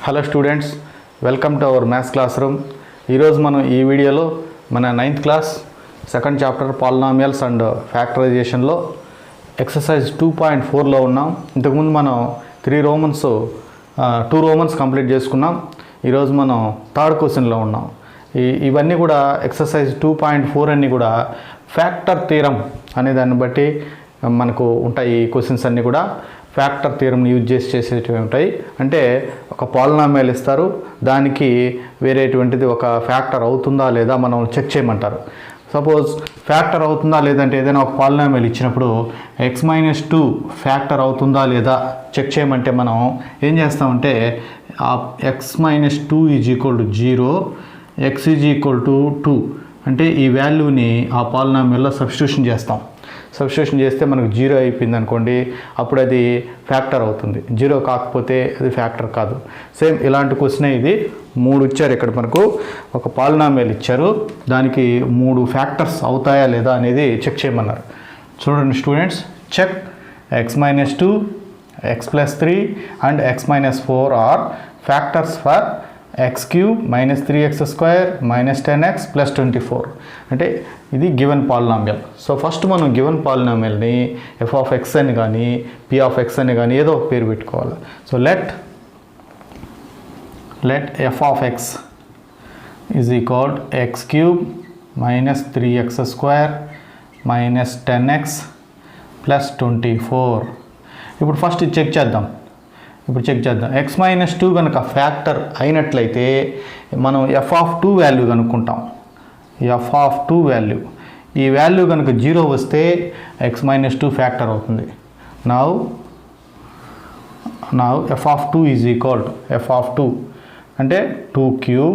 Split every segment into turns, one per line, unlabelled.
Hello students, welcome to our maths class room. ఈరోజు మనం ఈ వీడియోలో మన 9th class second chapter polynomials and ఫ్యాక్టరైజేషన్లో ఎక్సర్సైజ్ 2.4లో ఉన్నాం. ఇంతకుముందు మనం 2 రోమన్స్ కంప్లీట్ చేసుకున్నాం. ఈరోజు మనం థర్డ్ క్వశ్చన్లో ఉన్నాం. ఇవన్నీ కూడా ఎక్సర్సైజ్ 2.4 అన్నీ కూడా ఫ్యాక్టర్ థీరం అనే దాన్ని బట్టి మనకు ఉంటాయి. ఈ క్వశ్చన్స్ అన్నీ కూడా ఫ్యాక్టర్ థియరంని యూజ్ చేసేటివి ఉంటాయి. అంటే ఒక పాలినామియల్ ఇస్తారు, దానికి వేరేటువంటిది ఒక ఫ్యాక్టర్ అవుతుందా లేదా మనం చెక్ చేయమంటారు. సపోజ్ ఫ్యాక్టర్ అవుతుందా లేదంటే ఏదైనా ఒక పాలినామియల్ ఇచ్చినప్పుడు x-2 ఫ్యాక్టర్ అవుతుందా లేదా చెక్ చేయమంటే మనం ఏం చేస్తామంటే x-2 = 0, x = 2 అంటే ఈ వాల్యూని ఆ పాలినామియల్లో సబ్స్టిట్యూషన్ చేస్తాం. సబ్స్టిట్యూషన్ చేస్తే మనకు 0 అయిపోయింది అనుకోండి, అప్పుడు అది ఫ్యాక్టర్ అవుతుంది. 0 కాకపోతే అది ఫ్యాక్టర్ కాదు. సేమ్ ఇలాంటి క్వశ్చనే ఇది. 3 ఇచ్చారు ఇక్కడ మనకు. ఒక పాలినామియల్ ఇచ్చారు, దానికి 3 ఫ్యాక్టర్స్ అవుతాయా లేదా అనేది చెక్ చేయమన్నారు. చూడండి students, check x-2, x+3 and x-4 are factors for x³ -3x² -10x +24. అంటే ఇది గివెన్ పాలినామియల్. సో ఫస్ట్ మనం గివెన్ పాలినామియల్ని f(x) అని కానీ p(x) అని కానీ ఏదో ఒక పేరు పెట్టుకోవాలి. So let f(x) is equal x³ -3x² -10x +24. ఇప్పుడు ఫస్ట్ చెక్ చేద్దాం. x-2 కనుక ఫ్యాక్టర్ అయినట్లయితే మనం f(2) వాల్యూ కనుక్కుంటాం. f(2) వాల్యూ, ఈ వాల్యూ కనుక 0 వస్తే x-2 ఫ్యాక్టర్ అవుతుంది. Now f(2) is equal to f(2) అంటే 2³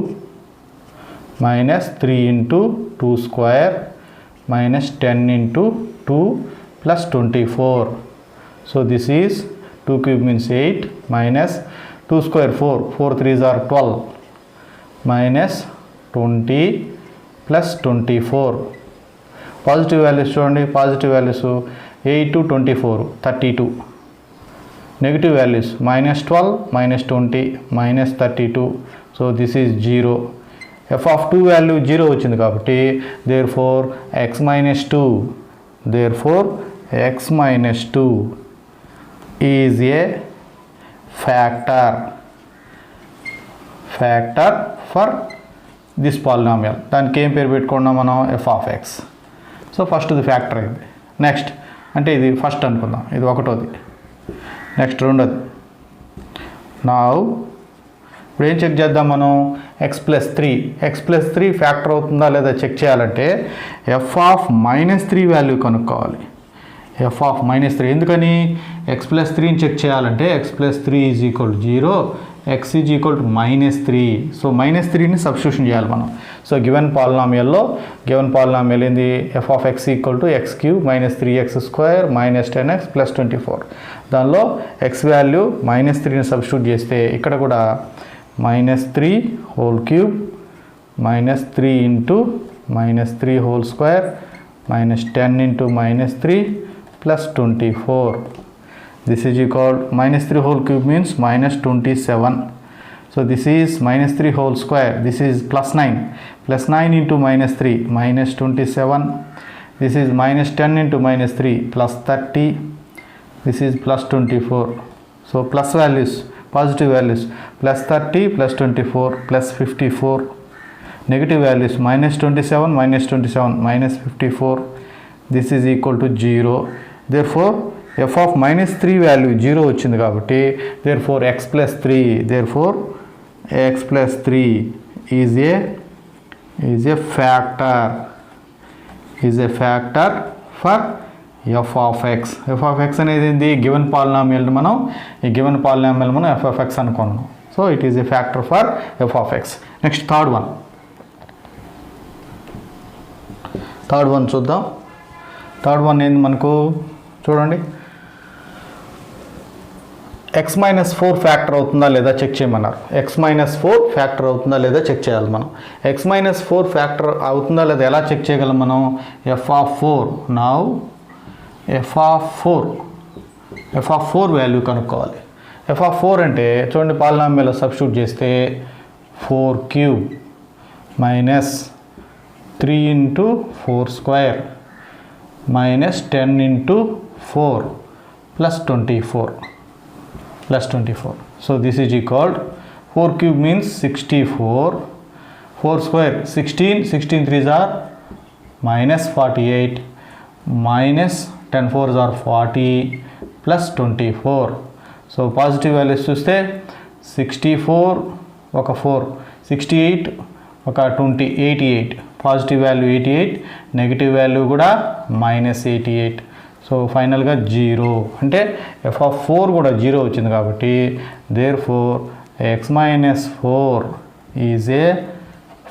-3 × 2² -10 × 2 +24. So this is 2³ means 8 minus 2² 4, 4 3s are 12 minus 20 plus 24. Positive values చూడండి, positive values 8 to 24 32. Negative values -12 -20 -32. So this is 0. f(2) value 0 వచ్చింది కాబట్టి therefore x-2 is a factor for this polynomial. దానికి ఏం పేరు పెట్టుకున్నాం మనం? f(x). So first ఇది factor అయింది. నెక్స్ట్ అంటే ఇది ఫస్ట్ అనుకుందాం, ఇది ఒకటోది. నెక్స్ట్ రెండోది. ఇప్పుడు ఏం చెక్ చేద్దాం మనం? x+3 ఫ్యాక్టర్ అవుతుందా లేదా చెక్ చేయాలంటే f(-3) వాల్యూ కనుక్కోవాలి. f(-3) ఎందుకని? x+3ని చెక్ చేయాలంటే x+3 = 0, x = -3. సో -3ని సబ్స్టిట్యూషన్ చేయాలి మనం. సో గివెన్ పాలినామియల్ ఏంది? f(x) = x³ -3x² -10x +24. దానిలో x వాల్యూ -3ని సబ్స్టిట్యూట్ చేస్తే ఇక్కడ కూడా -3³ -3 × -3² -10 × -3 +24. This is equal -3³ means -27. So this is -3². This is +9. +9 × -3 -27. This is -10 × -3 +30. This is +24. So plus values, positive values +30 +24 +54. Negative values -27 -54. This is equal to 0. Therefore f(-3) value 0 వచ్చింది కాబట్టి therefore x+3 is a factor for f(x). f(x) అనేది ఏంది? Given polynomial. మనం ఈ given polynomial మనం f(x) అనుకున్నాం. So it is a factor for f(x). Next third one చూద్దాం. Third one ఏంది మనకు? చూడండి, x-4 ఫ్యాక్టర్ అవుతుందా లేదా చెక్ చేయమన్నారు. x-4 ఫ్యాక్టర్ అవుతుందా లేదా చెక్ చేయాలి మనం. x-4 ఫ్యాక్టర్ అవుతుందా లేదా ఎలా చెక్ చేయగలం మనం? f(4). నౌ f(4) వాల్యూ కనుక్కోవాలి. ఎఫ్ ఆఫ్ 4 అంటే చూడండి పాలినామియల్ సబ్స్టిట్యూట్ చేస్తే 4 cube minus 3 into 4 square minus 10 into 4 plus 24. So this is equal 4 cube means 64, 4 square 16 3s are minus 48, minus 10 4s are 40 plus 24. So positive values చూస్తే 64 ఒక 4, 68 ఒక 20, 88, positive value 88, negative value కూడా -88. So ఫైనల్గా 0 అంటే F of 4 కూడా 0 వచ్చింది కాబట్టి therefore x-4 is a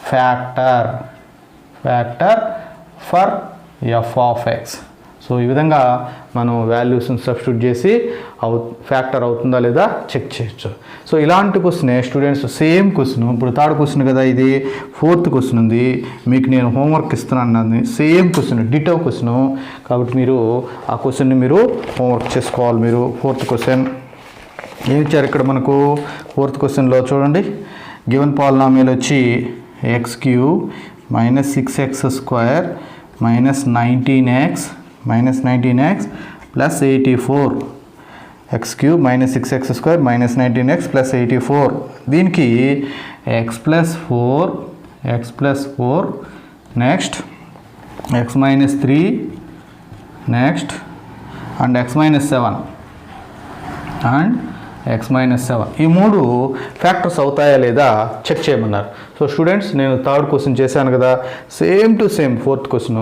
factor for f of x. So ఈ విధంగా మనం వాల్యూస్ని సబ్స్టిట్యూట్ చేసి ఫ్యాక్టర్ అవుతుందా లేదా చెక్ చేయొచ్చు. సో ఇలాంటి క్వశ్చనే స్టూడెంట్స్ సేమ్ క్వశ్చన్ ఇప్పుడు థర్డ్ క్వశ్చన్ కదా, ఇది ఫోర్త్ క్వశ్చన్ ఉంది, మీకు నేను హోంవర్క్ ఇస్తున్నాను. సేమ్ క్వశ్చన్ డిటో క్వశ్చన్ కాబట్టి మీరు ఆ క్వశ్చన్ని మీరు హోంవర్క్ చేసుకోవాలి. మీరు ఫోర్త్ క్వశ్చన్ ఏమి ఇచ్చారు ఇక్కడ మనకు ఫోర్త్ క్వశ్చన్లో చూడండి. గివెన్ పాలినామియల్ వచ్చి x³ minus 6x square minus 19x plus 84, x³ minus 6x square minus 19x plus 84. దీనికి x plus 4 next x minus 3 next and x minus 7 and x minus 7 ఈ మూడు ఫ్యాక్టర్స్ అవుతాయా లేదా చెక్ చేయమన్నారు. So students నేను third question చేశాను కదా, same to same fourth question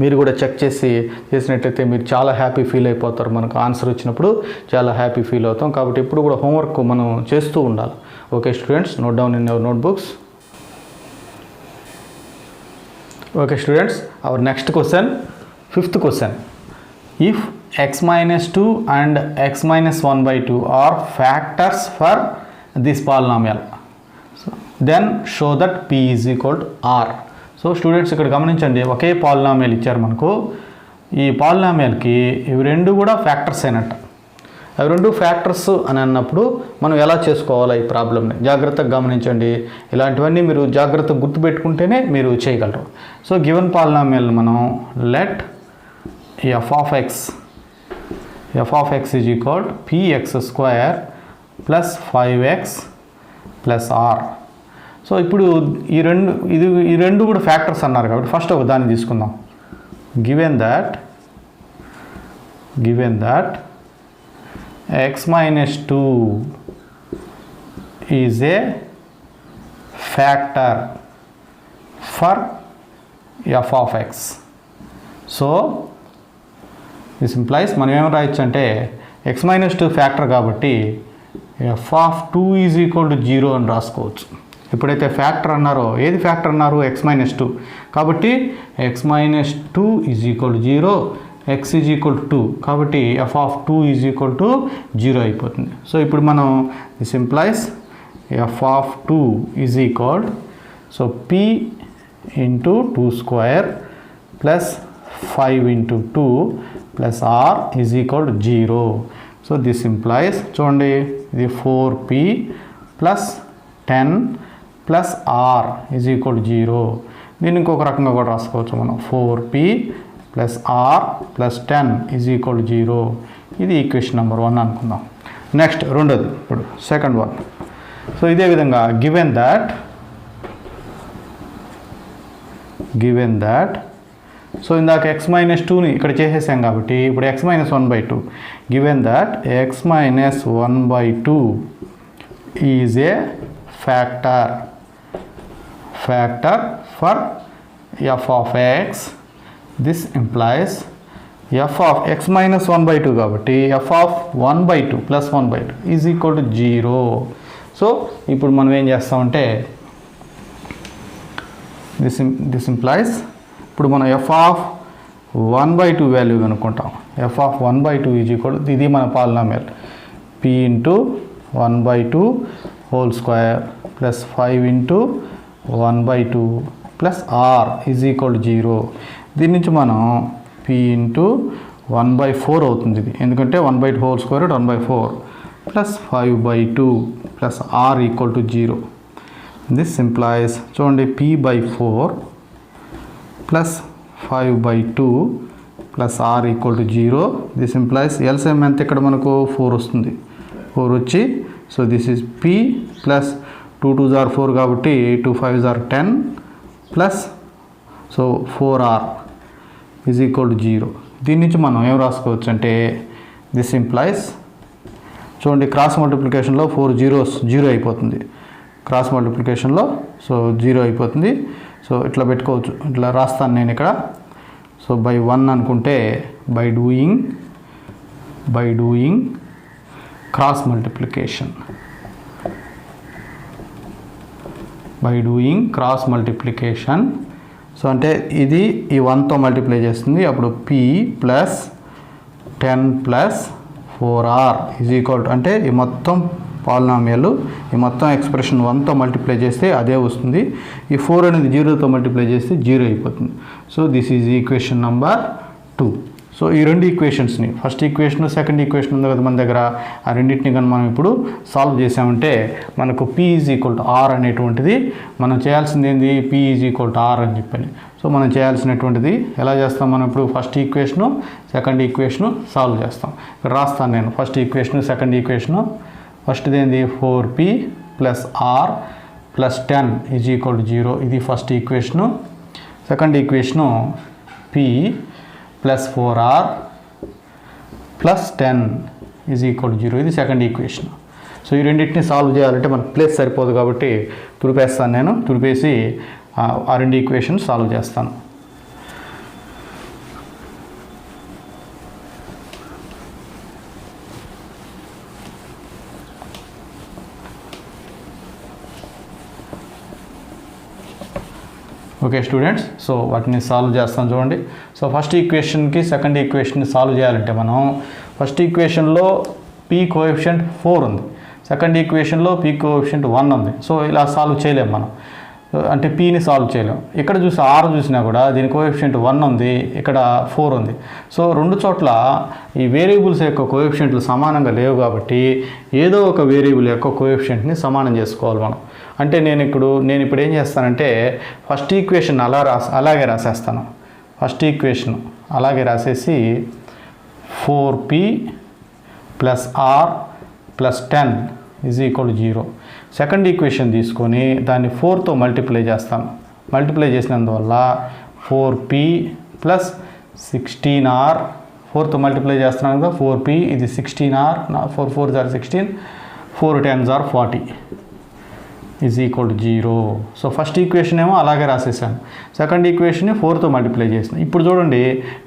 మీరు కూడా చెక్ చేసినట్లయితే మీరు చాలా హ్యాపీ ఫీల్ అయిపోతారు. మనకు ఆన్సర్ వచ్చినప్పుడు చాలా హ్యాపీ ఫీల్ అవుతాం. కాబట్టి ఇప్పుడు కూడా హోంవర్క్ మనం చేస్తూ ఉండాలి. Okay students, note down in your notebooks. Okay students, our next question, fifth question. If x-2 and x-1/2 are factors for this polynomial, then show that p is equal to r. So students ఇక్కడ గమనించండి, ఒకే polynomial ఇచ్చారు మనకు. ఈ పాలినామియల్కి ఇవి రెండు కూడా factors అయినట్టు. అవి రెండు ఫ్యాక్టర్స్ అని అన్నప్పుడు మనం ఎలా చేసుకోవాలో ఈ ప్రాబ్లమ్ని జాగ్రత్తగా గమనించండి. ఇలాంటివన్నీ మీరు జాగ్రత్తగా గుర్తుపెట్టుకుంటేనే మీరు చేయగలరు. సో గివెన్ పాలినామియల్ మనం let f of x is equal to px square plus 5x plus r. So ఇప్పుడు ఈ రెండు కూడా ఫ్యాక్టర్స్ అన్నారు కాబట్టి ఫస్ట్ ఒక దాన్ని తీసుకుందాం. Given that x-2 is a factor for f of x. So this implies మనం ఏం రాయొచ్చు అంటే x-2 ఫ్యాక్టర్ కాబట్టి f of 2 is equal to 0 అని రాసుకోవచ్చు. ఎప్పుడైతే ఫ్యాక్టర్ అన్నారో, ఏది ఫ్యాక్టర్ అన్నారు? x-2 కాబట్టి x-2 is equal to 0, x is equal to 2 కాబట్టి f of 2 is equal to 0 అయిపోతుంది. సో ఇప్పుడు మనం this implies f of 2 is equal so p into 2 square plus 5 into 2 plus r is equal to 0. So this implies చూడండి, ఇది 4p plus 10 plus r is equal to 0. దీన్ని ఇంకొక రకంగా కూడా రాసుకోవచ్చు మనం, 4p plus r plus 10 is equal to 0. ఇది equation number 1 అనుకుందాం. నెక్స్ట్ రెండోది, ఇప్పుడు సెకండ్ వన్. సో ఇదే విధంగా గివెన్ దట్ సో ఇందాక x-2ని ఇక్కడ చేసేసాం కాబట్టి ఇప్పుడు x-1/2. Given that x-1/2 is a factor for f of x. This implies f of x-1/2 కాబట్టి f of 1/2 plus 1/2 is equal to 0. So ఇప్పుడు మనం ఏం చేస్తామంటే దిస్ ఇంప్లైస్ ఇప్పుడు మనం f of 1/2 వాల్యూ కనుక్కుంటాం. f of 1/2 ఈజ్ ఈక్వల్, ఇది మన polynomial p into 1/2 whole square plus 5 into 1/2 plus r is equal to 0. దీని నుంచి మనం p ఇంటూ 1/4 అవుతుంది ఇది, ఎందుకంటే 1/2 whole square 1/4 plus 5/2 plus r equal to 0. This implies చూడండి p/4 plus 5/2 plus r equal to 0. This implies LCM ఎంత ఇక్కడ మనకు 4 వస్తుంది. 4 వచ్చి so this is p plus 2 2s are 4 కాబట్టి 2 5s are 10 plus so 4r is equal to 0. దీని నుంచి మనం ఏం రాసుకోవచ్చు అంటే దిస్ ఇంప్లాయిస్ చూడండి క్రాస్ మల్టిప్లికేషన్లో 4 zeros 0 అయిపోతుంది. క్రాస్ మల్టిప్లికేషన్లో సో 0 అయిపోతుంది. సో ఇట్లా పెట్టుకోవచ్చు. ఇట్లా రాస్తాను నేను ఇక్కడ. సో బై 1 అనుకుంటే by doing cross multiplication so అంటే ఇది ఈ 1తో మల్టిప్లై చేస్తుంది. అప్పుడు p plus 10 plus 4r is equal to అంటే ఈ మొత్తం పాలినామియల్ ఈ మొత్తం ఎక్స్ప్రెషన్ 1తో మల్టిప్లై చేస్తే అదే వస్తుంది. ఈ 4 అనేది 0తో మల్టిప్లై చేస్తే 0 అయిపోతుంది. So this is equation number 2. So ఈ రెండు ఈక్వేషన్స్ని ఫస్ట్ ఈక్వేషన్ సెకండ్ ఈక్వేషన్ ఉంది కదా మన దగ్గర, ఆ రెండింటిని కానీ మనం ఇప్పుడు సాల్వ్ చేసామంటే మనకు p is equal to r అనేటువంటిది మనం చేయాల్సింది ఏంది, p is equal to r అని చెప్పని. సో మనం చేయాల్సినటువంటిది ఎలా చేస్తాం, మనం ఇప్పుడు first equation second equation solve చేస్తాం. ఇక్కడ రాస్తాను నేను ఫస్ట్ ఈక్వేషను సెకండ్ ఈక్వేషను. ఫస్ట్ది ఏంది 4p plus r plus 10 is equal to 0. ఇది first equation. Second equation p plus 4r plus 10 is equal to 0. ఇది సెకండ్ ఈక్వేషన్. సో ఈ రెండింటిని సాల్వ్ చేయాలంటే మనకు ప్లేస్ సరిపోదు కాబట్టి తుడిపేస్తాను నేను. తుడిపేసి ఆ రెండు ఈక్వేషన్ సాల్వ్ చేస్తాను. ఓకే స్టూడెంట్స్, సో వాటిని సాల్వ్ చేస్తాం చూడండి. సో ఫస్ట్ ఈక్వేషన్కి సెకండ్ ఈక్వేషన్ని సాల్వ్ చేయాలంటే మనం ఫస్ట్ ఈక్వేషన్లో p కోఎఫిషియంట్ 4 ఉంది, సెకండ్ ఈక్వేషన్లో p కోఎఫిషియంట్ 1 ఉంది. సో ఇలా సాల్వ్ చేయలేం మనం, అంటే pని సాల్వ్ చేయలేం. ఇక్కడ చూసి r చూసినా కూడా దీని కోఎఫిషియంట్ 1 ఉంది, ఇక్కడ 4 ఉంది. సో రెండు చోట్ల ఈ వేరియబుల్స్ యొక్క కోఎఫిషియంట్లు సమానంగా లేవు కాబట్టి ఏదో ఒక వేరియబుల్ యొక్క కోఎఫిషియంట్ని సమానం చేసుకోవాలి మనం. అంటే నేను ఇప్పుడు ఏం చేస్తానంటే ఫస్ట్ ఈక్వేషన్ అలాగే రాసేస్తాను. ఫస్ట్ ఈక్వేషన్ అలాగే రాసేసి 4p plus r plus 10 is equal to 0. Second equation తీసుకొని దాన్ని 4తో మల్టిప్లై చేస్తాను. మల్టిప్లై చేసినందువల్ల 4p ప్లస్ 16r 4తో మల్టిప్లై చేస్తున్నాను కదా 4p ఇది 16r 4 4s are 16 4 10s are 40 is equal to 0. So first equation ఏమో అలాగే రాసేసాను, సెకండ్ ఈక్వేషన్ని 4తో మల్టిప్లై చేసిన. ఇప్పుడు చూడండి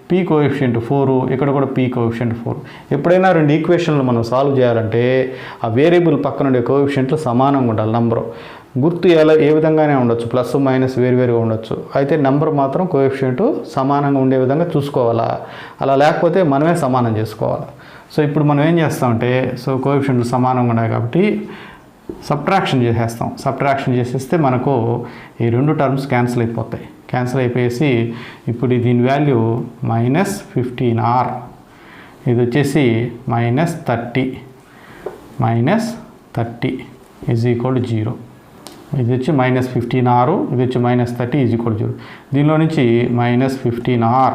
p కోఎఫిషియంట్ 4, ఇక్కడ కూడా p కోఎఫిషియంట్ 4. ఎప్పుడైనా రెండు ఈక్వేషన్లు మనం సాల్వ్ చేయాలంటే ఆ వేరియబుల్ పక్కన ఉండే కోఎఫిషియంట్లు సమానంగా ఉండాలి. నంబరు గుర్తు ఏ విధంగానే ఉండొచ్చు, ప్లస్ మైనస్ వేరువేరుగా ఉండొచ్చు, అయితే నెంబర్ మాత్రం కోఎఫిషియంట్ సమానంగా ఉండే విధంగా చూసుకోవాలా. అలా లేకపోతే మనమే సమానం చేసుకోవాలి. సో ఇప్పుడు మనం ఏం చేస్తామంటే సో కోఎఫిషియంట్లు సమానంగా ఉన్నాయి కాబట్టి సబ్ట్రాక్షన్ చేసేస్తాం. సబ్ట్రాక్షన్ చేసేస్తే మనకు ఈ రెండు టర్మ్స్ క్యాన్సిల్ అయిపోతాయి. క్యాన్సిల్ అయిపోయేసి ఇప్పుడు దీని వాల్యూ -15r, ఇది వచ్చేసి -30 ఈజ్ ఈక్వల్ టు 0. ఇది వచ్చి -15r, ఇది వచ్చి -30 ఈజ్ ఈక్వల్ టు 0. దీనిలో నుంచి -15r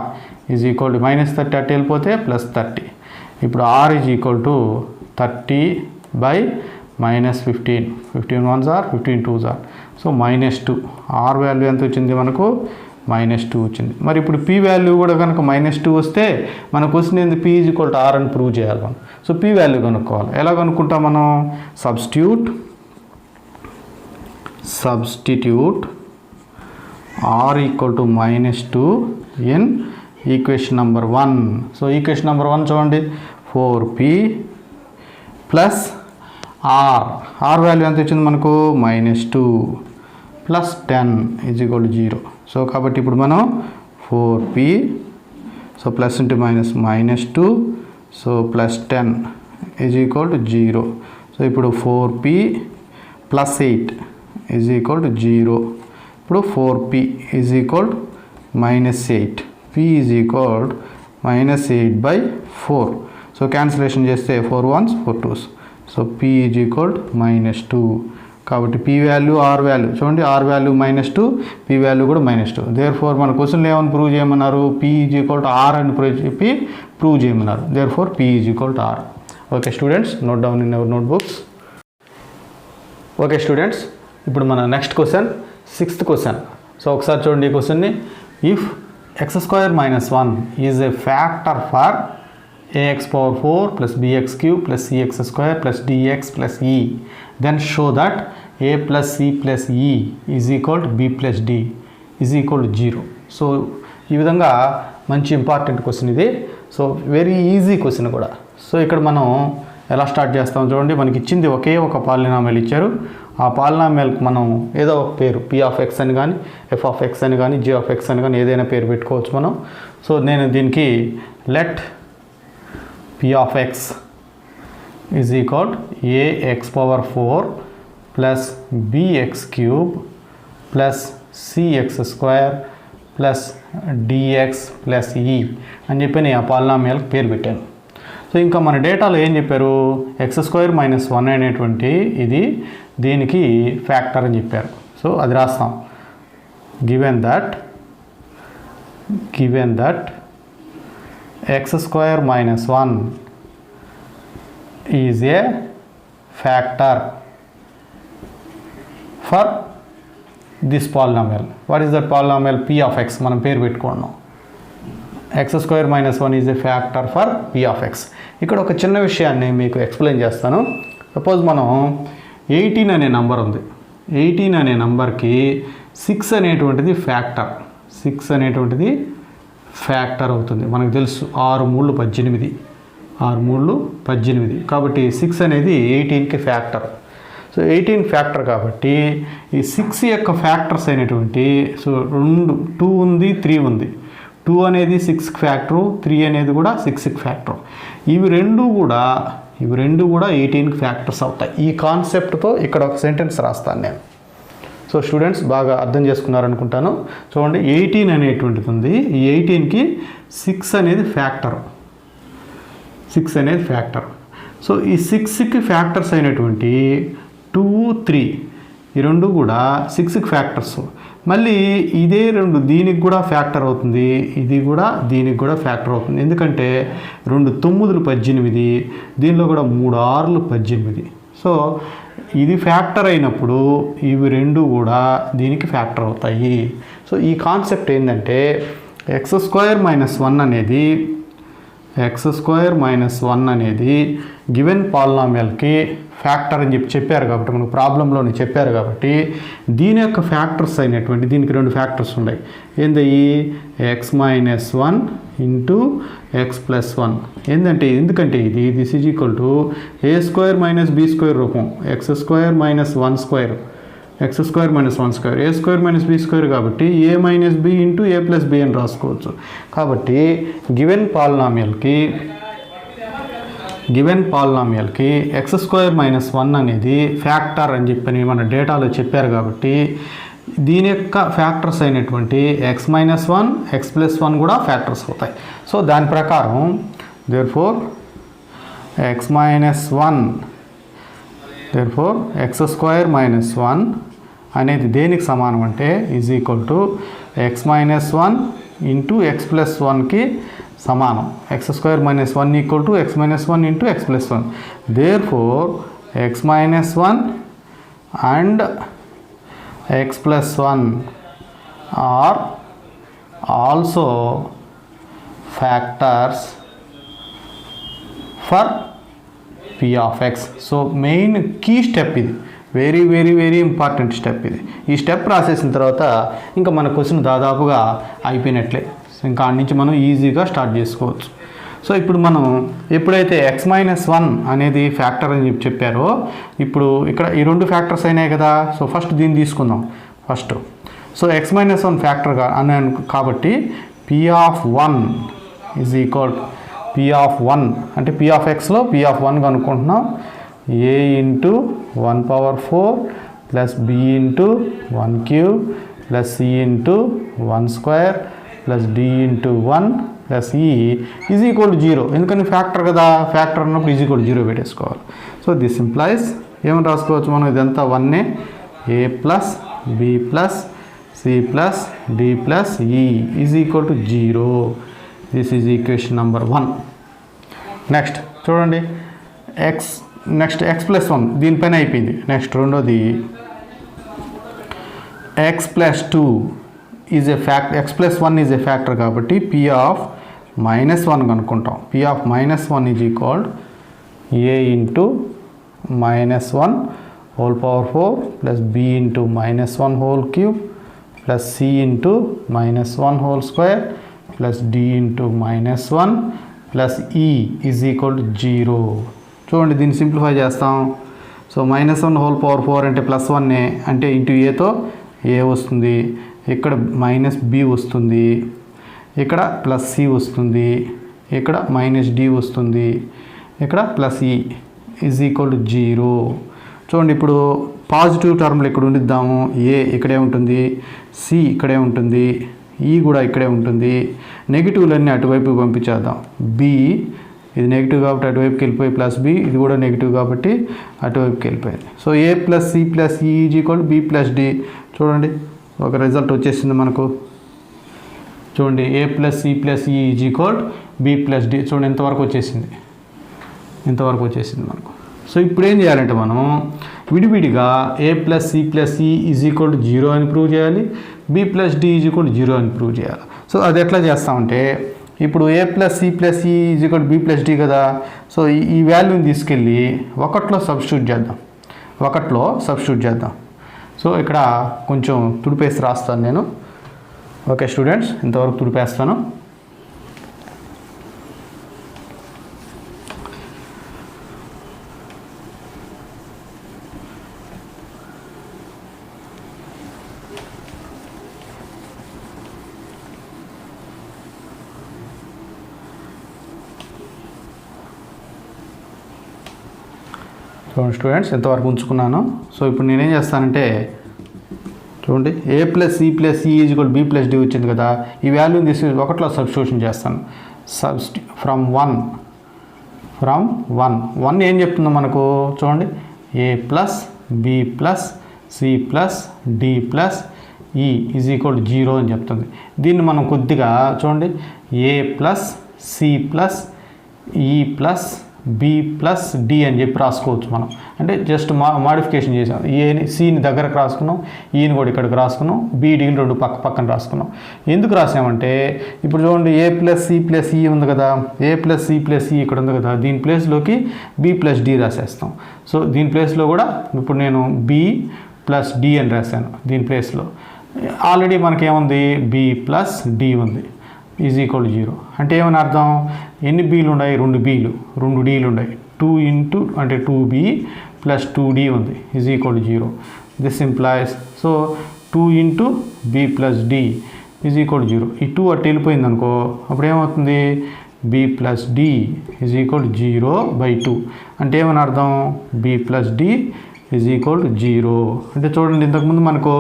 ఈజ్ ఈక్వల్ టు -30 అటు వెళ్ళిపోతే +30. ఇప్పుడు r is equal to 30 by -15 15 1s are 15 2s are so -2. r value ఎంత వచ్చింది మనకు -2 వచ్చింది. మరి ఇప్పుడు p వాల్యూ కూడా కనుక -2 వస్తే మన క్వశ్చన్ ఏంది p is equal to r అని ప్రూవ్ చేయాలి మనం. సో p వాల్యూ కనుక్కోవాలి. ఎలా కనుక్కుంటాం మనం, substitute r equal to -2 in equation number 1. So equation number 1 చూడండి 4p ప్లస్ r వాల్యూ ఎంత వచ్చింది మనకు -2 plus 10 is equal to 0. So కాబట్టి ఇప్పుడు మనం 4p so plus into minus -2 so plus 10 is equal to 0. So ఇప్పుడు 4p plus 8 is equal to 0. ఇప్పుడు 4p is equal -8, p is equal -8/4. So cancellation చేస్తే 4 1s 4 2s. So p is equal -2. కాబట్టి p value r value చూడండి, r value -2, p value కూడా -2. There four మన క్వశ్చన్లో ఏమని prove చేయమన్నారు, p is equal to r అని చెప్పి ప్రూవ్ చేయమన్నారు. Therefore p is equal to r. Okay students, note down in our notebooks. Okay students, ఇప్పుడు మన next question 6th question. So ఒకసారి చూడండి ఈ క్వశ్చన్ని. If x² - 1 is a factor for ax⁴ plus bx³ plus cx² plus dx plus e, then show that a plus c plus e is equal to b plus d is equal to 0. So ఈ విధంగా మంచి important question ఇది. So very easy question కూడా. So ఇక్కడ మనం ఎలా start చేస్తాం చూడండి. మనకి ఇచ్చింది ఒకే ఒక పాలినామియల్ ఇచ్చారు. ఆ పాలినామియల్కి మనం ఏదో ఒక పేరు p(x) అని కానీ f(x) అని కానీ g(x) అని కానీ ఏదైనా పేరు పెట్టుకోవచ్చు మనం. సో నేను దీనికి let p(x) is equal to ax⁴ plus bx³ plus cx² plus dx plus e అని చెప్పి నేను ఆ పాలినామియల్కి పేరు పెట్టాను. సో ఇంకా మన డేటాలో ఏం చెప్పారు, x² - 1 అనేటువంటి ఇది దీనికి ఫ్యాక్టర్ అని చెప్పారు. సో అది రాస్తాం. Given that x² - 1 is a factor for this polynomial. What is that polynomial? p(x) మనం పేరు పెట్టుకున్నాం. x² - 1 is a factor for p(x). ఇక్కడ ఒక చిన్న విషయాన్ని మీకు ఎక్స్ప్లెయిన్ చేస్తాను. సపోజ్ మనం 18 అనే నంబర్ ఉంది. 18 అనే నంబర్కి 6 అనేటువంటిది ఫ్యాక్టర్. 6 అనేటువంటిది ఫ్యాక్టర్ అవుతుంది. మనకు తెలుసు 6 × 3 = 18. 6 × 3 = 18. కాబట్టి 6 అనేది 18కి ఫ్యాక్టర్. సో 18 ఫ్యాక్టర్ కాబట్టి ఈ 6 యొక్క ఫ్యాక్టర్స్ అయినటువంటి సో 2 ఉంది, 3 ఉంది. 2 అనేది 6కి ఫ్యాక్టరు, 3 అనేది కూడా 6కి ఫ్యాక్టరు. ఇవి రెండు కూడా 18కి ఫ్యాక్టర్స్ అవుతాయి. ఈ కాన్సెప్ట్తో ఇక్కడ ఒక సెంటెన్స్ రాస్తాను నేను. సో స్టూడెంట్స్ బాగా అర్థం చేసుకున్నారనుకుంటాను. చూడండి 18 అనేటువంటిది ఉంది. ఈ 18కి 6 అనేది ఫ్యాక్టర్. 6 అనేది ఫ్యాక్టర్. సో ఈ 6కి ఫ్యాక్టర్స్ అయినటువంటి 2, 3 ఈ రెండు కూడా 6కి ఫ్యాక్టర్స్. మళ్ళీ ఇదే రెండు దీనికి కూడా ఫ్యాక్టర్ అవుతుంది, ఇది కూడా దీనికి కూడా ఫ్యాక్టర్ అవుతుంది. ఎందుకంటే 2 9లు 18, దీనిలో కూడా 3 6లు 18. సో ఇది ఫ్యాక్టర్ అయినప్పుడు ఇవి రెండు కూడా దీనికి ఫ్యాక్టర్ అవుతాయి. సో ఈ కాన్సెప్ట్ ఏంటంటే x² - 1 అనేది గివెన్ పాలినామియల్కి ఫ్యాక్టర్ అని చెప్పారు కాబట్టి మనకు ప్రాబ్లంలోనే చెప్పారు కాబట్టి దీని యొక్క ఫ్యాక్టర్స్ అయినటువంటి దీనికి రెండు ఫ్యాక్టర్స్ ఉన్నాయి. ఏంది x - 1 ఇంటూ x + 1. ఎందుకంటే ఇది this is equal to a² - b² రూపం. x² - 1² x² - 1² a² - b² కాబట్టి a - b into a + b అని రాసుకోవచ్చు. కాబట్టి గివెన్ పాలినామియల్కి x² - 1 అనేది ఫ్యాక్టర్ అని చెప్పని మన డేటాలో చెప్పారు కాబట్టి దీని యొక్క ఫ్యాక్టర్స్ అయినటువంటి x - 1 x + 1 కూడా ఫ్యాక్టర్స్ అవుతాయి. సో దాని ప్రకారం therefore x - 1 therefore x² - 1 అనేది దేనికి సమానం అంటే is equal to x - 1 into x + 1కి సమానం. x² - 1 equal to x - 1 into x + 1. therefore x - 1 and x + 1 are also factors for p(x). So main key step ఇది. Very very very important step ఇది. ఈ step రాసేసిన తర్వాత ఇంకా మన question దాదాపుగా అయిపోయినట్లే. ఇంకా అక్కడి నుంచి మనం ఈజీగా స్టార్ట్ చేసుకోవచ్చు. సో ఇప్పుడు మనం ఎప్పుడైతే x - 1 అనేది ఫ్యాక్టర్ అని చెప్పారో ఇప్పుడు ఇక్కడ ఈ రెండు ఫ్యాక్టర్స్ అయినాయి కదా. సో ఫస్ట్ దీన్ని తీసుకుందాం ఫస్ట్. సో x - 1 ఫ్యాక్టర్ కాబట్టి p(1) ఈజ్ ఈక్వల్ p(1) అంటే p(x)లో p(1) కనుక్కుంటున్నాం. a × 1⁴ plus b × 1³ plus c into 1 square plus d into 1 plus e is equal to 0. ఎందుకని ఫ్యాక్టర్ కదా, ఫ్యాక్టర్ అన్నప్పుడు ఈజ్ ఈక్వల్ టు 0 పెట్టేసుకోవాలి. సో దిస్ ఇంప్లైస్ ఏమని రాసుకోవచ్చు మనం, ఇదంతా 1 a plus b plus c plus d plus e is equal to 0. This is equation number 1. Next చూడండి next x plus 1 దీనిపైన అయిపోయింది. నెక్స్ట్ రెండోది x plus 2 is a factor, x plus 1 is a factor కాబట్టి p of -1 కనుక్కుంటాం. P of -1 is equal a into -1 whole power 4 plus b into -1 whole cube plus c into -1 whole square plus d into -1 plus e is equal to 0. చూడండి దీన్ని simplify చేస్తాం. So -1 whole power 4 అంటే +1 అంటే into ఏతో ఏ వస్తుంది, ఇక్కడ -b వస్తుంది, ఇక్కడ ప్లస్ సి వస్తుంది, ఇక్కడ -d వస్తుంది, ఇక్కడ plus e is equal to 0. చూడండి ఇప్పుడు పాజిటివ్ టర్మ్లు ఇక్కడ ఉండిద్దాము. ఏ ఇక్కడే ఉంటుంది, సి ఇక్కడే ఉంటుంది, ఈ కూడా ఇక్కడే ఉంటుంది. నెగిటివ్లన్నీ అటువైపు పంపించేద్దాం. బి ఇది నెగిటివ్ కాబట్టి అటువైపుకి వెళ్ళిపోయి ప్లస్ బి, ఇది కూడా నెగిటివ్ కాబట్టి అటువైపుకి వెళ్ళిపోయింది. So a plus c plus e is equal b plus d. చూడండి ఒక రిజల్ట్ వచ్చేసింది మనకు. చూడండి a plus c plus e is equal b plus d. చూడండి ఎంతవరకు వచ్చేసింది, ఇంతవరకు వచ్చేసింది మనకు. సో ఇప్పుడు ఏం చేయాలంటే మనం విడివిడిగా a plus c plus e is equal to 0 అని ప్రూవ్ చేయాలి, b plus d is equal to 0 అని ప్రూవ్ చేయాలి. సో అది ఎట్లా చేస్తామంటే ఇప్పుడు a plus c plus e is equal to b plus d కదా. సో ఈ వాల్యూని తీసుకెళ్ళి ఒకటిలో సబ్స్టిట్యూట్ చేద్దాం. సో ఇక్కడ కొంచెం తుడిపేసి రాస్తాను నేను. ఓకే స్టూడెంట్స్, ఇంతవరకు తుడిపేస్తాను. చూడండి స్టూడెంట్స్ ఎంతవరకు ఉంచుకున్నాను. సో ఇప్పుడు నేనేం చేస్తానంటే చూడండి a plus c plus e is equal b plus d వచ్చింది కదా, ఈ వాల్యూని తీసుకుని ఒకటిలో సబ్స్టిట్యూషన్ చేస్తాను. ఫ్రమ్ వన్ ఏం చెప్తుందో మనకు చూడండి, a plus b plus c plus d plus e is equal to 0 అని చెప్తుంది. దీన్ని మనం కొద్దిగా చూడండి a plus c plus e plus b plus d అని చెప్పి రాసుకోవచ్చు మనం. అంటే జస్ట్ మాడిఫికేషన్ చేసాం. ఏని సిని దగ్గరకు రాసుకున్నాం, ఈని కూడా ఇక్కడికి రాసుకున్నాం, బీడీని రెండు పక్కన రాసుకున్నాం. ఎందుకు రాసామంటే ఇప్పుడు చూడండి ఏ ప్లస్ సి ప్లస్ ఈ ఉంది కదా, ఏ ప్లస్ సి ప్లస్ ఈ ఇక్కడ ఉంది కదా, దీని ప్లేస్లోకి బి ప్లస్ డి రాసేస్తాం. సో దీని ప్లేస్లో కూడా ఇప్పుడు నేను బి ప్లస్ డి అని రాశాను. దీని ప్లేస్లో ఆల్రెడీ మనకేముంది బి ప్లస్ డి ఉంది ఈజ్ ఈక్వల్ టు 0. అంటే ఏమని అర్థం, ఎన్ని బీలు ఉన్నాయి, 2 బీలు 2 డీలు ఉన్నాయి. 2 ఇంటూ అంటే 2b ప్లస్ 2d ఉంది is equal to 0. This implies so 2 into b plus d is equal to 0. ఈ 2 అటు వెళ్ళిపోయింది అనుకో, అప్పుడు ఏమవుతుంది b plus d is equal to 0/2. అంటే ఏమని అర్థం, b plus d is equal to 0. అంటే చూడండి ఇంతకుముందు మనకు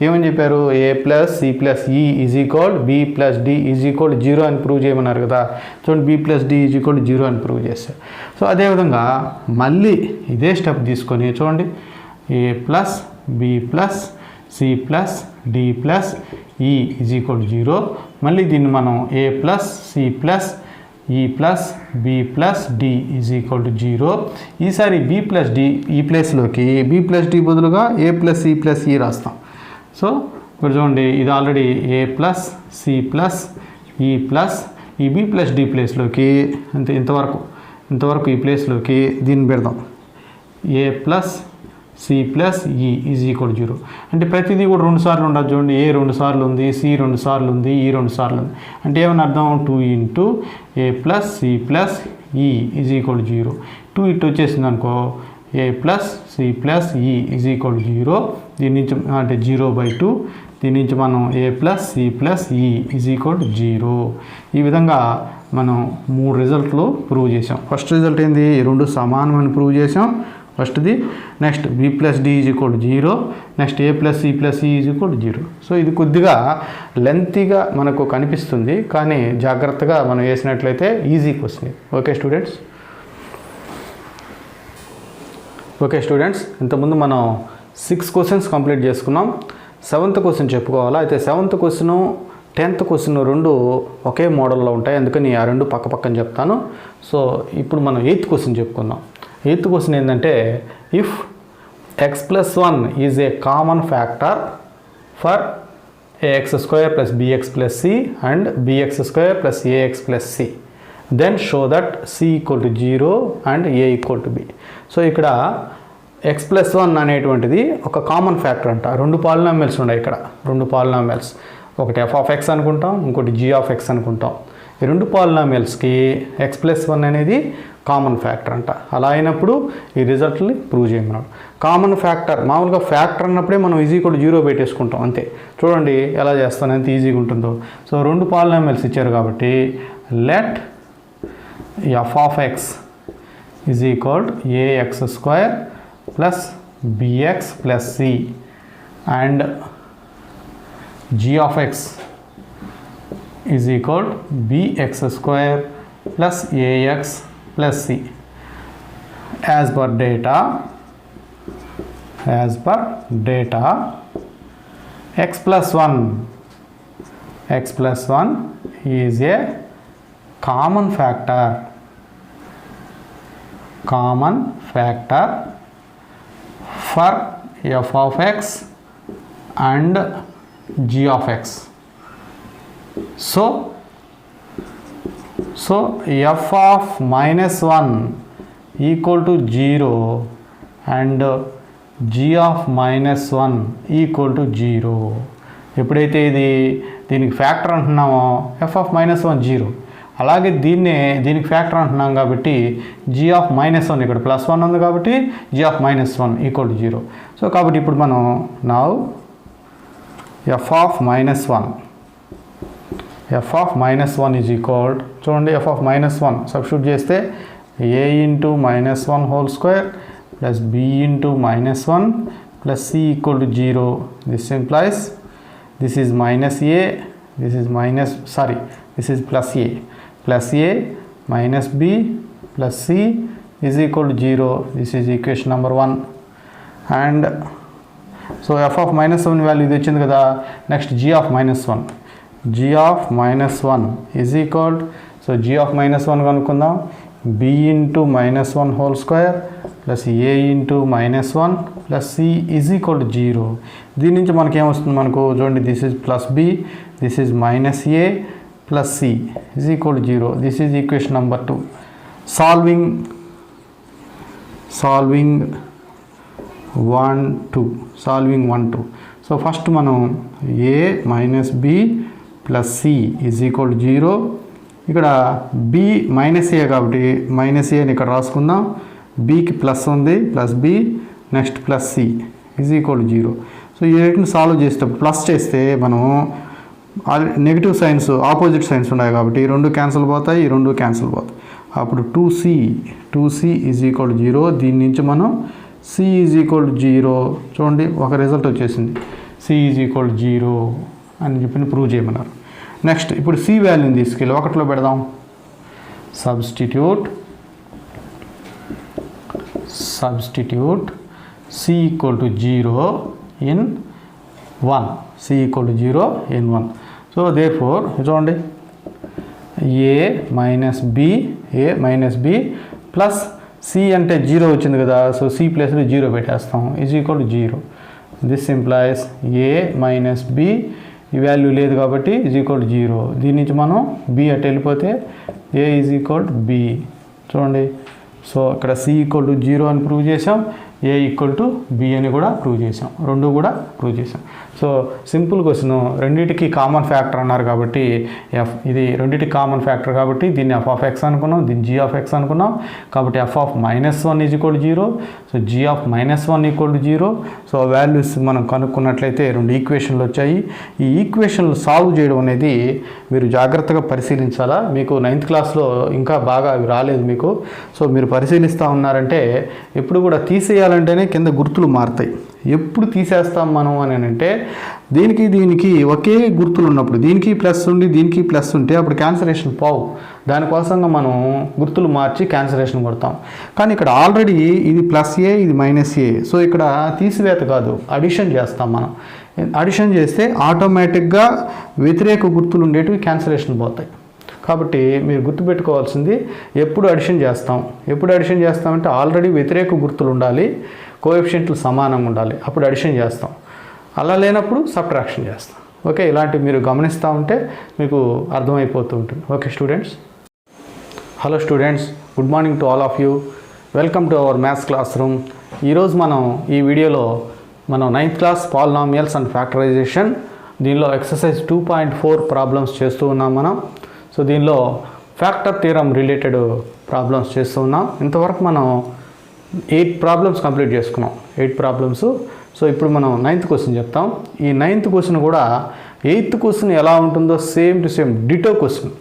ఏమని చెప్పారు, a plus c plus e is equal b plus d is equal to 0 అని ప్రూవ్ చేయమన్నారు కదా. చూడండి B plus d is equal to 0 అని ప్రూవ్ చేస్తారు. సో అదేవిధంగా మళ్ళీ ఇదే స్టెప్ తీసుకొని చూడండి a plus b plus c plus d plus e is equal to 0. మళ్ళీ దీన్ని మనం a plus c plus e plus b plus d is equal to 0. ఈసారి బి ప్లస్ డి ఈ ప్లేస్లోకి బి ప్లస్ డి బదులుగా ఏ plus c plus ఈ రాస్తాం. So ఇప్పుడు చూడండి ఇది ఆల్రెడీ ఏ plus c plus e plus ఈ బి ప్లస్ డి ప్లేస్లోకి అంటే ఇంతవరకు ఈ ప్లేస్లోకి దీన్ని పెడదాం. ఏ plus c plus e is equal 0. అంటే ప్రతిదీ కూడా 2 సార్లు ఉండదు. చూడండి ఏ 2 సార్లు ఉంది, సి 2 సార్లు ఉంది, ఈ 2 సార్లు ఉంది. అంటే ఏమని అర్థం, 2 into a plus c plus e is equal 0. 2 ఇటు వచ్చేసింది అనుకో, a plus c plus e is equal 0. దీని నుంచి అంటే 0/2. దీని నుంచి మనం a plus c plus e is equal 0. ఈ విధంగా మనం 3 రిజల్ట్లు ప్రూవ్ చేసాం. ఫస్ట్ రిజల్ట్ ఏంది, 2 సమానమని ప్రూవ్ చేసాం. ఫస్ట్ది. Next b plus d is equal to 0. Next a plus c plus e is equal to 0. So ఇది కొద్దిగా లెంతీగా మనకు కనిపిస్తుంది, కానీ జాగ్రత్తగా మనం వేసినట్లయితే ఈజీ క్వశ్చన్. Okay students. ఇంతకుముందు మనం 6 క్వశ్చన్స్ కంప్లీట్ చేసుకున్నాం. 7th question చెప్పుకోవాలా. అయితే 7th క్వశ్చన్ 10th క్వశ్చన్ రెండు ఒకే మోడల్లో ఉంటాయి, అందుకని ఆ రెండు పక్క పక్కన చెప్తాను. సో ఇప్పుడు మనం 8th క్వశ్చన్ చెప్పుకుందాం. 8th క్వశ్చన్ ఏంటంటే, if x+1 is a common factor for ax² + bx + c and bx² + ax + c, then show that c = 0 and a = b. So ఇక్కడ x+1 అనేటువంటిది ఒక కామన్ ఫ్యాక్టర్ అంట. రెండు పాలినామియల్స్ ఉన్నాయి ఇక్కడ, రెండు పాలినామియల్స్. ఒకటి f(x) అనుకుంటాం, ఇంకోటి g(x) అనుకుంటాం. ఈ రెండు పాలినామియల్స్కి x+1 అనేది కామన్ ఫ్యాక్టర్ అంట. అలా అయినప్పుడు ఈ రిజల్ట్ని ప్రూవ్ చేయమన్నాడు. కామన్ ఫ్యాక్టర్, మామూలుగా ఫ్యాక్టర్ అన్నప్పుడే మనం (0) పెట్టేసుకుంటాం అంతే. చూడండి ఎలా చేస్తాను, ఎంత ఈజీగా ఉంటుందో. సో రెండు పాలినామియల్స్ ఇచ్చారు కాబట్టి let f(x) is equal to ax² plus bx plus c and g(x) is equal to bx² plus ax plus c. As per data x+1 is a common factor for f(x) and g(x). So f(-1) equal to 0 and g(-1) equal to 0. ఎప్పుడైతే దీనికి factor అంటున్నామో f(-1) 0, అలాగే దీనికి factor అంటున్నాం కాబట్టి g(-1) ఇక్కడ +1 ఉంది కాబట్టి g(-1) equal to 0. So కాబట్టి ఇప్పుడు మనం నౌ f(-1) ఈజ్ ఈక్వల్, చూడండి f(-1) సబ్స్టిట్యూట్ చేస్తే a × -1² plus b × -1 plus c equal to 0. This implies this is -a, this is plus a minus b plus c is equal to 0. This is equation number 1. And so f(-1) value ఇది వచ్చింది కదా. Next g(-1) is equal to, so g(-1) కనుక్కుందాం. b × -1² plus a × -1 plus c is equal to 0. దీని నుంచి మనకి ఏమొస్తుంది, మనకు చూడండి this is plus b, this is -a plus c is equal to 0. This is equation number 2. Solving 1, 2. So first మనం a minus b plus c is equal to 0. ఇక్కడ b minus a కాబట్టి minus a ని ఇక్కడ రాసుకుందాం. bకి plus ఉంది, plus b next plus c is equal to 0. So ఈ రేట్ని solve చేసేటప్పుడు plus చేస్తే మనం నెగిటివ్ సైన్స్, ఆపోజిట్ సైన్స్ ఉన్నాయి కాబట్టి ఈ రెండు క్యాన్సిల్ పోతాయి, ఈ రెండు క్యాన్సిల్ పోతాయి. అప్పుడు 2c ఈజ్ ఈక్వల్ టు 0. దీని నుంచి మనం c ఈజ్ ఈక్వల్ టు 0, చూడండి ఒక రిజల్ట్ వచ్చేసింది. c ఈజ్ ఈక్వల్ టు 0 అని చెప్పి ప్రూవ్ చేయమన్నారు. నెక్స్ట్ ఇప్పుడు c వాల్యూని తీసుకెళ్ళి 1లో పెడదాం. Substitute c equal to 0 in 1. c equal to 0 in 1. So therefore చూడండి a minus b plus c అంటే 0 వచ్చింది కదా. సో c ప్లేస్లో 0 పెట్టేస్తాం, is equal to 0. This implies a minus b, ఈ వాల్యూ లేదు కాబట్టి ఈజ్ ఈక్వల్ టు 0. దీని నుంచి మనం b అటు వెళ్ళిపోతే a is equal to b. చూడండి, సో ఇక్కడ c ఈక్వల్ టు 0 అని ప్రూవ్ చేసాం, a ఈక్వల్ టు b అని కూడా ప్రూవ్ చేసాం, రెండు కూడా ప్రూవ్ చేసాం. సో సింపుల్ క్వశ్చన్, రెండింటికి కామన్ ఫ్యాక్టర్ అన్నారు కాబట్టి ఇది రెండింటికి కామన్ ఫ్యాక్టర్ కాబట్టి దీన్ని f of x అనుకున్నాం, దీన్ని g of x అనుకున్నాం. కాబట్టి f of -1 = 0, so g of -1 = 0. So values మనం కనుక్కున్నట్లయితే రెండు ఈక్వేషన్లు వచ్చాయి. ఈ ఈక్వేషన్లు సాల్వ్ చేయడం అనేది మీరు జాగ్రత్తగా పరిశీలించాలా. మీకు 9th క్లాస్లో ఇంకా బాగా అవి రాలేదు మీకు. సో మీరు పరిశీలిస్తూ ఉన్నారంటే ఎప్పుడు కూడా తీసేయాలంటేనే కింద గుర్తులు మారుతాయి. ఎప్పుడు తీసేస్తాం మనం అని అంటే దీనికి ఒకే గుర్తులు ఉన్నప్పుడు దీనికి ప్లస్ ఉండి దీనికి ప్లస్ ఉంటే అప్పుడు క్యాన్సలేషన్ పోవు. దానికోసంగా మనం గుర్తులు మార్చి క్యాన్సలేషన్ కొడతాం. కానీ ఇక్కడ ఆల్రెడీ ఇది +a ఇది -a. సో ఇక్కడ తీసివేత కాదు, అడిషన్ చేస్తాం మనం. అడిషన్ చేస్తే ఆటోమేటిక్గా వ్యతిరేక గుర్తులు ఉండేటివి క్యాన్సలేషన్ పోతాయి. కాబట్టి మీరు గుర్తుపెట్టుకోవాల్సింది ఎప్పుడు అడిషన్ చేస్తామంటే ఆల్రెడీ వ్యతిరేక గుర్తులు ఉండాలి, కోఎఫిషియంట్లు సమానంగా ఉండాలి, అప్పుడు అడిషన్ చేస్తాం. అలా లేనప్పుడు సబ్ట్రాక్షన్ చేస్తాం. ఓకే, ఇలాంటివి మీరు గమనిస్తూ ఉంటే మీకు అర్థమైపోతూ ఉంటుంది. Okay students, hello students, good morning to all of you. Welcome to our maths class room. ఈరోజు మనం ఈ వీడియోలో 9th class polynomials and factorization, దీనిలో ఎక్సర్సైజ్ 2.4 ప్రాబ్లమ్స్ చేస్తూ ఉన్నాం మనం. సో దీనిలో ఫ్యాక్టర్ థియరం రిలేటెడ్ ప్రాబ్లమ్స్ చేస్తూ ఉన్నాం. ఇంతవరకు మనం 8 ప్రాబ్లమ్స్ కంప్లీట్ చేసుకున్నాం, 8 ప్రాబ్లమ్స్. సో ఇప్పుడు మనం 9th క్వశ్చన్ చెప్తాం. ఈ 9th క్వశ్చన్ కూడా 8th క్వశ్చన్ ఎలా ఉంటుందో same to same ditto question.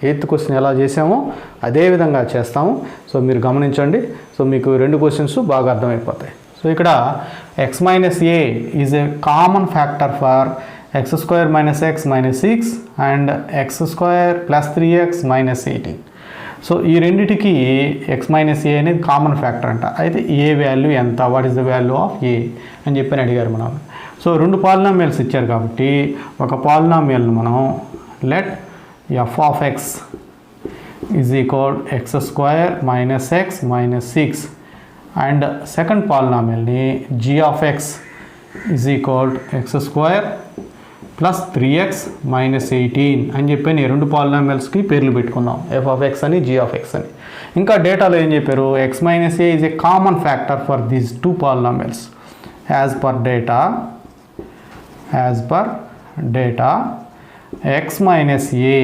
8th question ఎలా చేసామో అదే విధంగా చేస్తాము. సో మీరు గమనించండి. సో మీకు 2 క్వశ్చన్స్ బాగా అర్థమైపోతాయి. సో ఇక్కడ x - a is a common factor for x² - x - 6 and x² + 3x - 18. So ఈ రెండిటికి x - a అనేది కామన్ ఫ్యాక్టర్ అంట. అయితే ఏ వాల్యూ ఎంత, what is the value of a అని చెప్పి అడిగారు మనం. సో 2 పాలినామియల్స్ ఇచ్చారు కాబట్టి ఒక పాలినామియల్ని మనం let f of x is equal x² - x - 6 and second పాలినామియల్ని g of x is equal x² + 3x - 18 అని చెప్పి ఈ 2 పాలినామియల్స్కి పేర్లు పెట్టుకున్నాం, f of x అని g of x అని. ఇంకా డేటాలో ఏం చెప్పారు, x - a is a common factor for these 2 polynomials. As per data x - a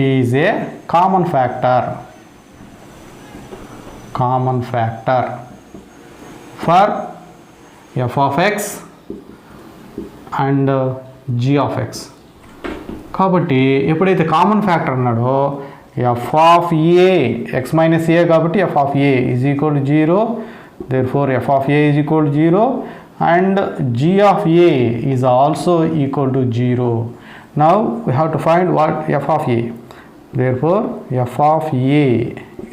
is a common factor for f of x and g of x. కాబట్టి ఎప్పుడైతే common factor అన్నాడో f of a, x - a కాబట్టి f of a is equal to 0, therefore f of a is equal to 0 and g of a is also equal to 0. Now we have to find what f of a, therefore f of a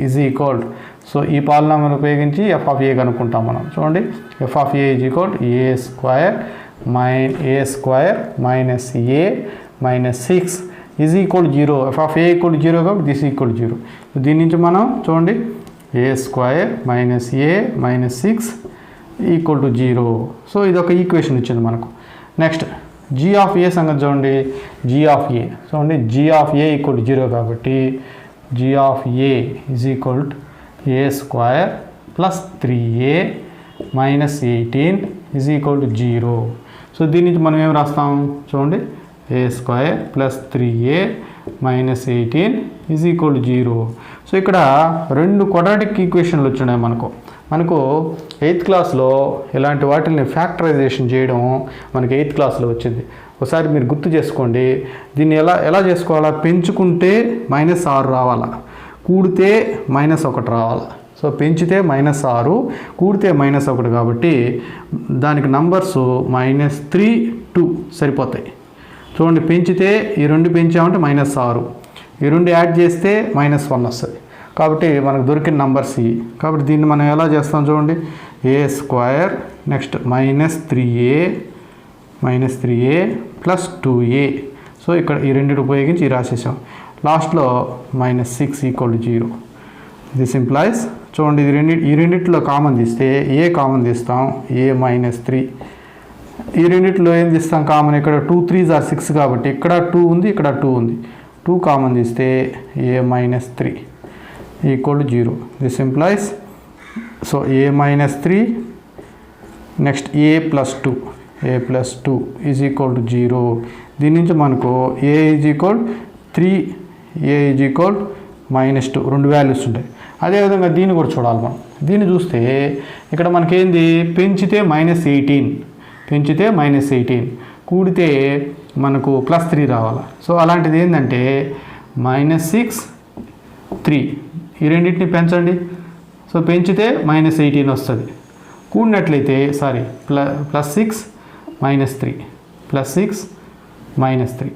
is equal to, so ఈ polynomial ఉపయోగించి f of a కనుక్కుంటాం మనం. చూడండి, f of a is equal to a² - 6 is equal to 0. f of a equal to 0 కాబట్టి this equal 0. దీని నుంచి మనం చూడండి a² - 6 equal to 0. So ఇది ఒక ఈక్వేషన్ ఇచ్చింది మనకు. నెక్స్ట్ g of a సంగతి చూడండి, g of a చూడండి, g of a equal to 0 కాబట్టి g of a is equal to a² + 3a - 18 is equal to 0. So దీని నుంచి మనం ఏం రాస్తాం చూడండి, a² + 3a - 18 is equal to 0. So ఇక్కడ 2 క్వాడ్రాటిక్ ఈక్వేషన్లు వచ్చినాయి మనకు 8th క్లాస్లో ఇలాంటి వాటిని ఫ్యాక్టరైజేషన్ చేయడం మనకి 8th క్లాస్లో వచ్చింది. ఒకసారి మీరు గుర్తు చేసుకోండి. దీన్ని ఎలా చేసుకోవాలా, పెంచుకుంటే -6 రావాలా, కూడితే -1 రావాలా. సో పెంచితే -6, కూడితే -1 కాబట్టి దానికి నంబర్స్ -3, 2 సరిపోతాయి. చూడండి, పెంచితే ఈ 2 పెంచామంటే -6, ఈ 2 యాడ్ చేస్తే -1 వస్తుంది. కాబట్టి మనకు దొరికిన నంబర్స్ ఇవి. కాబట్టి దీన్ని మనం ఎలా చేస్తాం చూడండి, a² next -3a + 2a. So ఇక్కడ ఈ రెండింటి ఉపయోగించి రాసేసాం. లాస్ట్లో -6 = 0. దిస్ ఇంప్లాయిస్ చూడండి, ఈ రెండిట్లో కామన్ తీస్తే ఏ కామన్ తీస్తాం, a - 3. ఈ రెండిట్లో ఏం తీస్తాం కామన్, ఇక్కడ 2 3s are 6 కాబట్టి ఇక్కడ 2 ఉంది, ఇక్కడ 2 ఉంది. 2 కామన్ తీస్తే a - 3 = 0. This implies so a - 3 next a + 2 a plus 2 is equal to 0. దీని నుంచి మనకు a is equal 3, a is equal -2 రెండు వాల్యూస్ ఉంటాయి. అదేవిధంగా దీన్ని కూడా చూడాలి మనం. దీన్ని చూస్తే ఇక్కడ మనకేంది పెంచితే -18, పెంచితే -18, కూడితే మనకు +3 రావాలి. సో అలాంటిది ఏంటంటే -6, 3 ఈ రెండింటిని పెంచండి. సో పెంచితే -18 వస్తుంది. కూడినట్లయితే +6 -3 +6 -3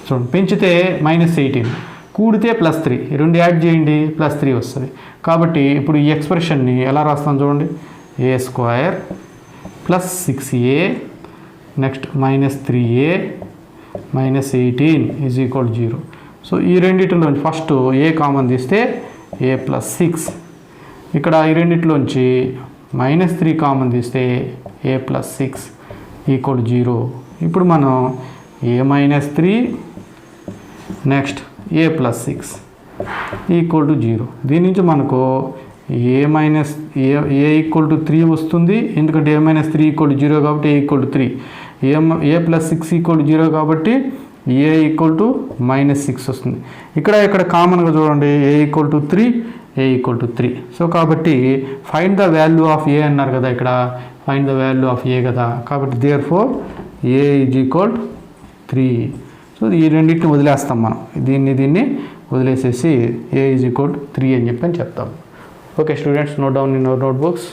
చూడండి. పెంచితే -18, కూడితే +3, ఈ రెండు యాడ్ చేయండి +3 వస్తుంది. కాబట్టి ఇప్పుడు ఈ ఎక్స్ప్రెషన్ని ఎలా రాస్తాం చూడండి. a² +6a next -3a -18 is equal 0. So ఈ రెండింటిలోంచి ఫస్ట్ ఏ కామన్ తీస్తే a +6, ఇక్కడ ఈ రెండింటిలోంచి -3 కామన్ తీస్తే a +6 ఈక్వల్ 0. ఇప్పుడు మనం a -3 next a +6 equal to 0. దీని నుంచి మనకు a ఈక్వల్ టు 3 వస్తుంది. ఎందుకంటే a -3 ఈక్వల్ టు 0 కాబట్టి a equal to 3. a +6 equal to 0 కాబట్టి a ఈక్వల్ టు -6 వస్తుంది. ఇక్కడ కామన్గా చూడండి a equal to 3, a equal to 3. So కాబట్టి find the value of a అన్నారు కదా, ఇక్కడ find the value of a కదా, కాబట్టి therefore a is equal 3. So ఈ రెండింటిని వదిలేస్తాం మనం, దీన్ని వదిలేసేసి a ఈజ్ ఈక్వల్ 3 అని చెప్తాం. Okay students, note down in our notebooks.